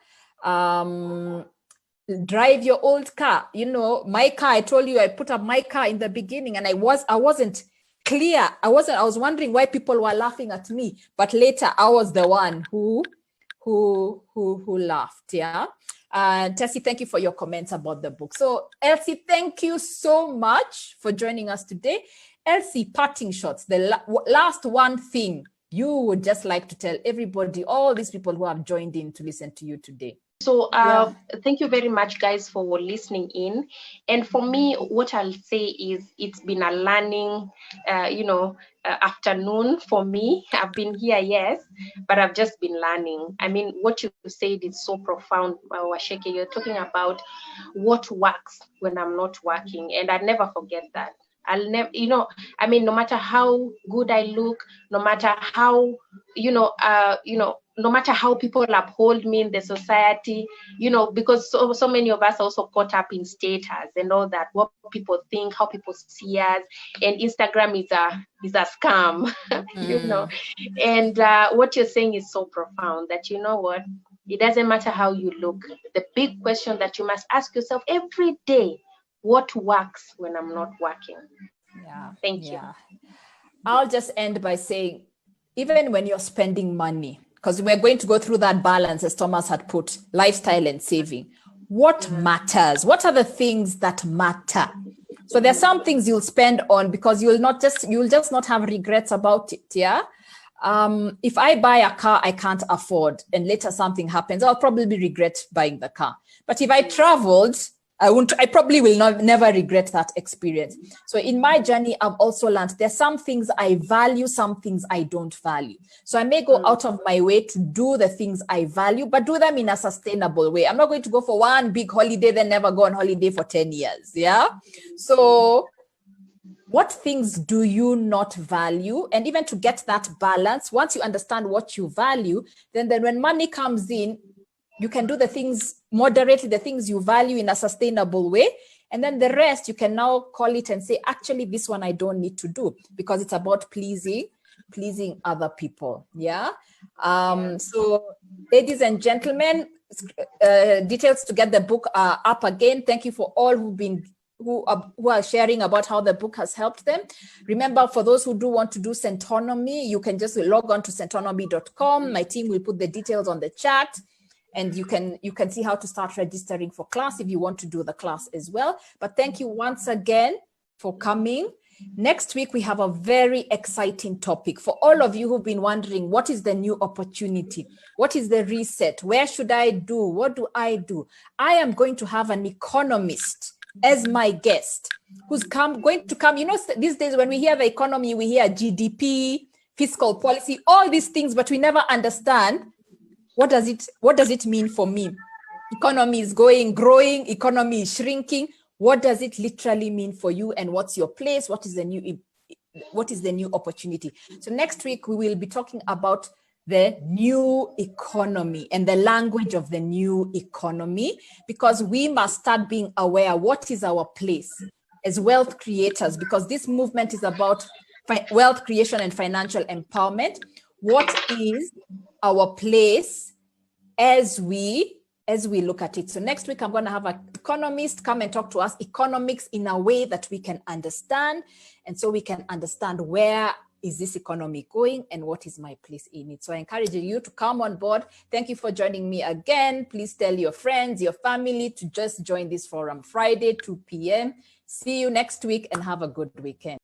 Speaker 1: Drive your old car. You know, my car, I told you I put up my car in the beginning and I wasn't clear. I was wondering why people were laughing at me, but later I was the one who laughed. Yeah. Tessie, thank you for your comments about the book. So Elsie, thank you so much for joining us today. Elsie, parting shots, the last one thing you would just like to tell everybody, all these people who have joined in to listen to you today.
Speaker 2: So thank you very much, guys, for listening in. And for me, what I'll say is it's been a learning, afternoon for me. I've been here, yes, but I've just been learning. I mean, what you said is so profound, Waceke. You're talking about what works when I'm not working. And I never forget that. I'll never, no matter how good I look, no matter how, no matter how people uphold me in the society, because so many of us also caught up in status and all that, what people think, how people see us, and Instagram is a scam, And what you're saying is so profound that, you know what, it doesn't matter how you look. The big question that you must ask yourself every day, what works when I'm not working?
Speaker 1: Yeah.
Speaker 2: Thank you.
Speaker 1: I'll just end by saying, even when you're spending money, because we're going to go through that balance, as Thomas had put, lifestyle and saving, what matters? What are the things that matter? So there's some things you'll spend on because you'll just not have regrets about it. Yeah. If I buy a car I can't afford and later something happens, I'll probably regret buying the car. But if I traveled I probably will never regret that experience. So in my journey, I've also learned there's some things I value, some things I don't value. So I may go out of my way to do the things I value, but do them in a sustainable way. I'm not going to go for one big holiday, then never go on holiday for 10 years. Yeah. So what things do you not value? And even to get that balance, once you understand what you value, then when money comes in, you can do the things moderately, the things you value in a sustainable way. And then the rest, you can now call it and say, actually, this one I don't need to do because it's about pleasing other people. Yeah. So ladies and gentlemen, details to get the book are up again. Thank you for all who are sharing about how the book has helped them. Remember, for those who do want to do Centonomy, you can just log on to centonomy.com. My team will put the details on the chat, and you can see how to start registering for class if you want to do the class as well. But thank you once again for coming. Next week, we have a very exciting topic. For all of you who've been wondering, what is the new opportunity? What is the reset? Where should I do? What do? I am going to have an economist as my guest who's going to come. You know, these days when we hear the economy, we hear GDP, fiscal policy, all these things, but we never understand what does it mean for me? Economy is growing, economy is shrinking. What does it literally mean for you, and what's your place? What is the new opportunity? So next week we will be talking about the new economy and the language of the new economy, because we must start being aware what is our place as wealth creators, because this movement is about wealth creation and financial empowerment. What is our place as we look at it? So next week, I'm going to have an economist come and talk to us economics in a way that we can understand. And so we can understand where is this economy going and what is my place in it. So I encourage you to come on board. Thank you for joining me again. Please tell your friends, your family to just join this forum Friday, 2 p.m. See you next week and have a good weekend.